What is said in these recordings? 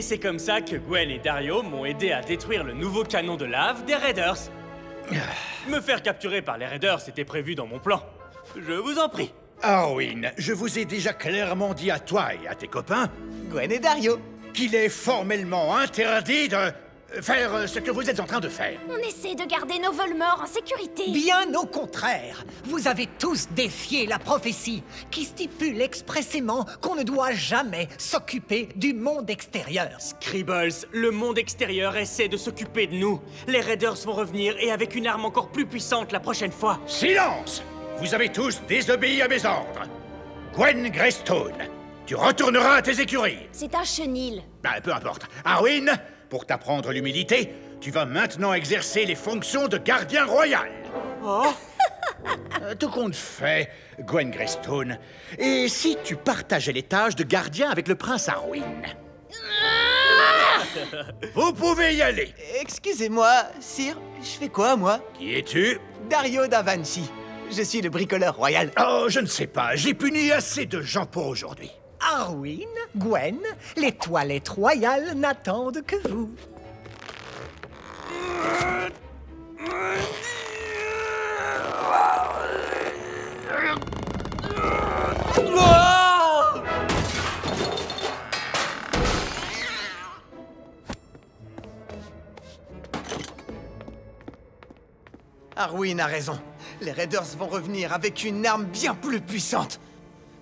Et c'est comme ça que Gwen et Dario m'ont aidé à détruire le nouveau canon de lave des Raiders. Me faire capturer par les Raiders était prévu dans mon plan. Je vous en prie. Arwin, je vous ai déjà clairement dit à toi et à tes copains Gwen et Dario. qu'il est formellement interdit de faire ce que vous êtes en train de faire. On essaie de garder nos Voldemort en sécurité. Bien au contraire, vous avez tous défié la prophétie qui stipule expressément qu'on ne doit jamais s'occuper du monde extérieur. Scribbles, le monde extérieur essaie de s'occuper de nous. Les Raiders vont revenir et avec une arme encore plus puissante la prochaine fois. Silence! Vous avez tous désobéi à mes ordres. Gwen Greystone, tu retourneras à tes écuries. C'est un chenil. Peu importe. Arwin, pour t'apprendre l'humilité, tu vas maintenant exercer les fonctions de gardien royal. Oh. Tout compte fait, Gwen Greystone. Et si tu partageais les tâches de gardien avec le prince Arwin? Vous pouvez y aller. Excusez-moi, sire, je fais quoi, moi? Qui es-tu? Dario da Vinci. Je suis le bricoleur royal. Oh, je ne sais pas. J'ai puni assez de gens pour aujourd'hui. Arwin, Gwen, les toilettes royales n'attendent que vous. Arwin a raison. Les Raiders vont revenir avec une arme bien plus puissante.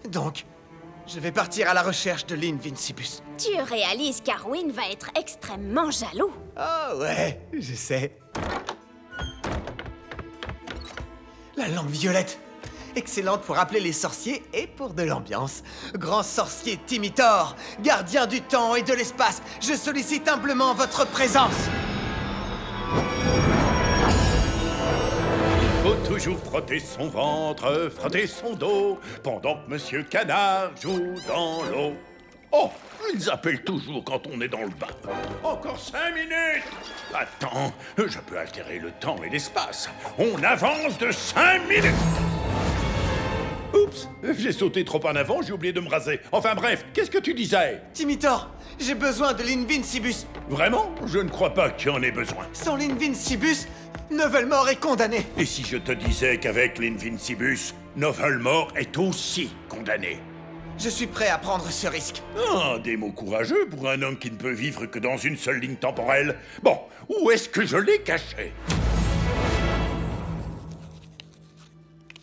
Donc, je vais partir à la recherche de l'Invincibus. Tu réalises qu'Arwin va être extrêmement jaloux. Ah ouais, je sais. La lampe violette. Excellente pour appeler les sorciers et pour de l'ambiance. Grand sorcier Timitor, gardien du temps et de l'espace, je sollicite humblement votre présence. Faut toujours frotter son ventre, frotter son dos, pendant que Monsieur Canard joue dans l'eau. Oh, ils appellent toujours quand on est dans le bain. Encore 5 minutes. Attends, je peux altérer le temps et l'espace. On avance de 5 minutes. Oups, j'ai sauté trop en avant, j'ai oublié de me raser. Enfin bref, qu'est-ce que tu disais? Timitor, j'ai besoin de l'Invincibus. Vraiment? Je ne crois pas qu'il y en ait besoin. Sans l'Invincibus, Novelmort est condamné. Et si je te disais qu'avec l'Invincibus, Novelmort est aussi condamné? Je suis prêt à prendre ce risque. Ah, des mots courageux pour un homme qui ne peut vivre que dans une seule ligne temporelle. Bon, où est-ce que je l'ai caché?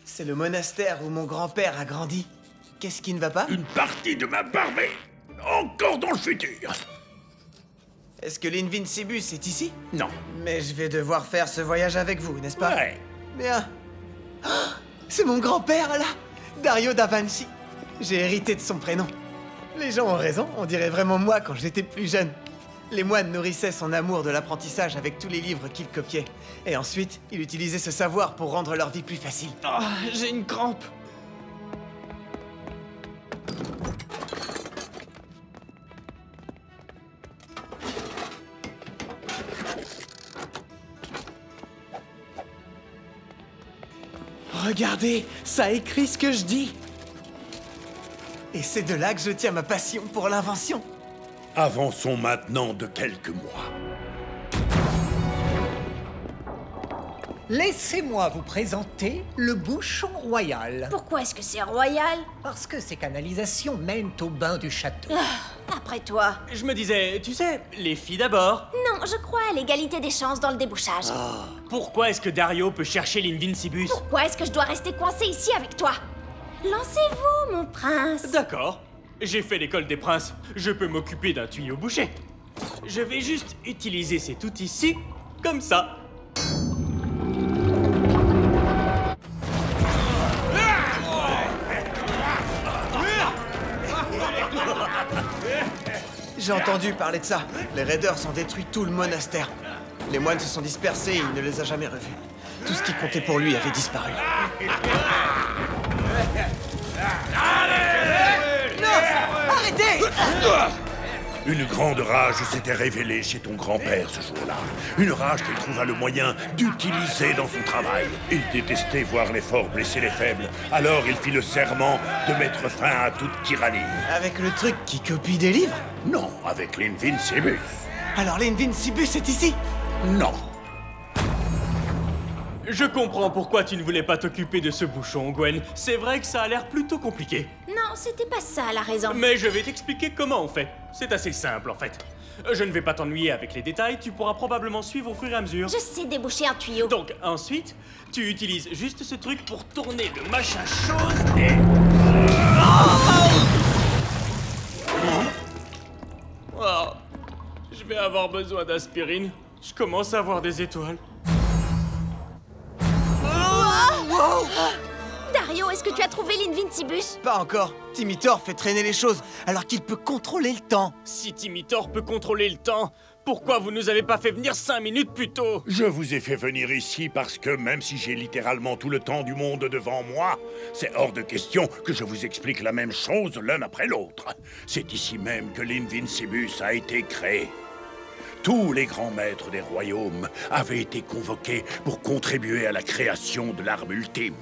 C'est le monastère où mon grand-père a grandi. Qu'est-ce qui ne va pas? Une partie de ma barbée, encore dans le futur. Est-ce que l'Invincibus est ici? Non. Mais je vais devoir faire ce voyage avec vous, n'est-ce pas? Ouais. Bien. Ah, c'est mon grand-père, là! Dario da Vinci. J'ai hérité de son prénom. Les gens ont raison, on dirait vraiment moi quand j'étais plus jeune. Les moines nourrissaient son amour de l'apprentissage avec tous les livres qu'ils copiaient. Et ensuite, il utilisait ce savoir pour rendre leur vie plus facile. Oh, j'ai une crampe! Regardez, ça écrit ce que je dis. Et c'est de là que je tiens ma passion pour l'invention. Avançons maintenant de quelques mois. Laissez-moi vous présenter le bouchon royal. Pourquoi est-ce que c'est royal? Parce que ces canalisations mènent au bain du château. Après toi. Je me disais, tu sais, les filles d'abord. Non, je crois à l'égalité des chances dans le débouchage. Pourquoi est-ce que Dario peut chercher l'Invincibus? Pourquoi est-ce que je dois rester coincé ici avec toi? Lancez-vous, mon prince. D'accord. J'ai fait l'école des princes. Je peux m'occuper d'un tuyau bouché. Je vais juste utiliser cet outil-ci, comme ça. J'ai entendu parler de ça. Les Raiders ont détruit tout le monastère. Les moines se sont dispersés et il ne les a jamais revus. Tout ce qui comptait pour lui avait disparu. Non! Arrêtez! Une grande rage s'était révélée chez ton grand-père ce jour-là. Une rage qu'il trouva le moyen d'utiliser dans son travail. Il détestait voir les forts blesser les faibles. Alors il fit le serment de mettre fin à toute tyrannie. Avec le truc qui copie des livres? Non, avec l'Invincibus. Alors l'Invincibus est ici? Non. Je comprends pourquoi tu ne voulais pas t'occuper de ce bouchon, Gwen. C'est vrai que ça a l'air plutôt compliqué. Non, c'était pas ça la raison. Mais je vais t'expliquer comment on fait. C'est assez simple, en fait. Je ne vais pas t'ennuyer avec les détails, tu pourras probablement suivre au fur et à mesure. Je sais déboucher un tuyau. Donc, ensuite, tu utilises juste ce truc pour tourner le machin chose et... Oh, je vais avoir besoin d'aspirine. Je commence à avoir des étoiles. Dario, est-ce que tu as trouvé l'Invincibus? Pas encore. Timitor fait traîner les choses, alors qu'il peut contrôler le temps. Si Timitor peut contrôler le temps, pourquoi vous nous avez pas fait venir 5 minutes plus tôt? Je vous ai fait venir ici parce que même si j'ai littéralement tout le temps du monde devant moi, c'est hors de question que je vous explique la même chose l'un après l'autre. C'est ici même que l'Invincibus a été créé. Tous les grands maîtres des royaumes avaient été convoqués pour contribuer à la création de l'arme ultime.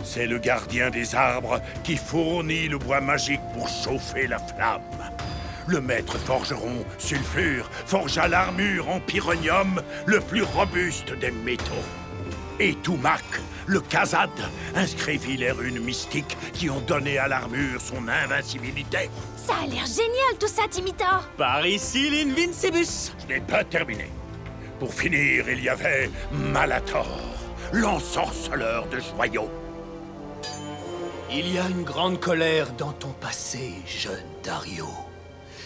C'est le gardien des arbres qui fournit le bois magique pour chauffer la flamme. Le maître forgeron, Sulfure, forgea l'armure en pyrrhonium, le plus robuste des métaux. Et Tumac, le Khazad, inscrivit les runes mystiques qui ont donné à l'armure son invincibilité. Ça a l'air génial tout ça, Timitor. Par ici, l'Invincibus. Je n'ai pas terminé. Pour finir, il y avait Malator, l'ensorceleur de joyaux. Il y a une grande colère dans ton passé, jeune Dario.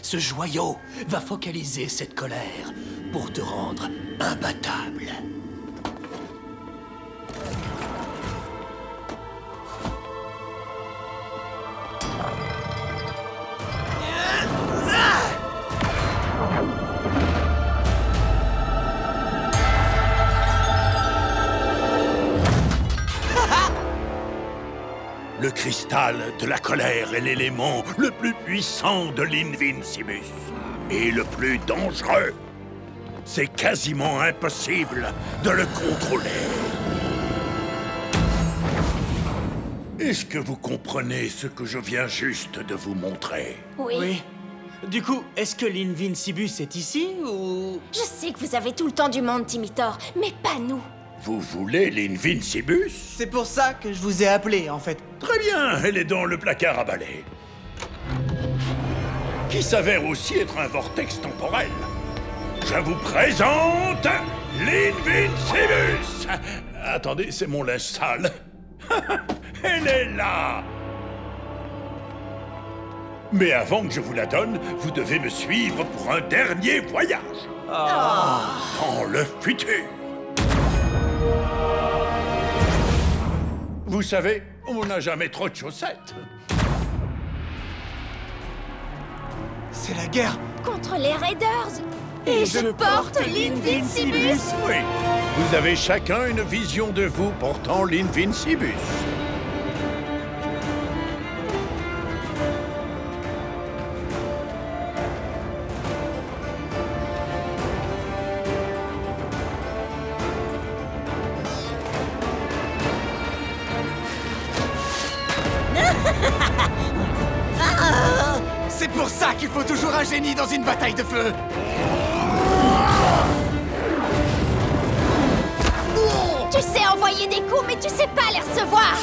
Ce joyau va focaliser cette colère pour te rendre imbattable. Le cristal de la colère est l'élément le plus puissant de l'Invincibus. Et le plus dangereux. C'est quasiment impossible de le contrôler. Est-ce que vous comprenez ce que je viens juste de vous montrer? Oui. Du coup, est-ce que l'Invincibus est ici, ou... Je sais que vous avez tout le temps du monde, Timitor, mais pas nous. Vous voulez l'Invincibus? C'est pour ça que je vous ai appelé, en fait. Très bien, elle est dans le placard à balai. Qui s'avère aussi être un vortex temporel. Je vous présente l'Invincibus. Attendez, c'est mon linge sale. Elle est là. Mais avant que je vous la donne, vous devez me suivre pour un dernier voyage. Dans le futur. Vous savez, on n'a jamais trop de chaussettes. C'est la guerre. Contre les Raiders. Et je porte l'Invincibus. Oui, vous avez chacun une vision de vous portant l'Invincibus. C'est pour ça qu'il faut toujours un génie dans une bataille de feu. Tu sais envoyer des coups, mais tu sais pas les recevoir.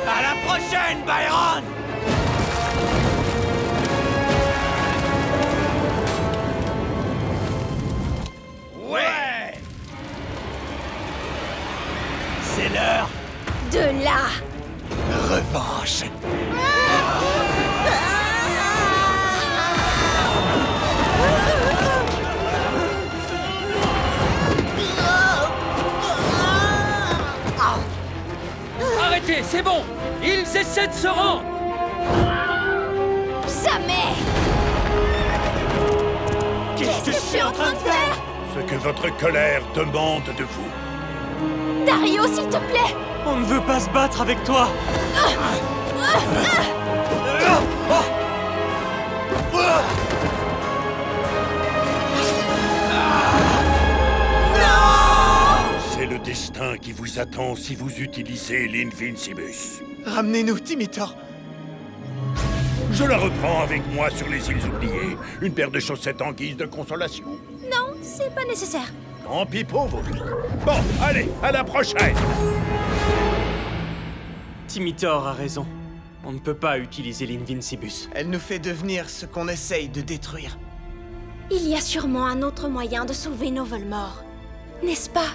À la prochaine, Byron. Ouais! C'est l'heure. De là. Revanche. Arrêtez, c'est bon. Ils essaient de se rendre. Jamais! Qu'est-ce que je suis en train de faire? Ce que votre colère demande de vous. Dario, s'il te plaît! On ne veut pas se battre avec toi. C'est le destin qui vous attend si vous utilisez l'Invincibus. Ramenez-nous, Timitor. Je la reprends avec moi sur les îles oubliées. Une paire de chaussettes en guise de consolation. Non, c'est pas nécessaire. Tant pis pour vous. Bon, allez, à la prochaine. Timitor a raison. On ne peut pas utiliser l'Invincibus. Elle nous fait devenir ce qu'on essaye de détruire. Il y a sûrement un autre moyen de sauver nos Voldemort. N'est-ce pas,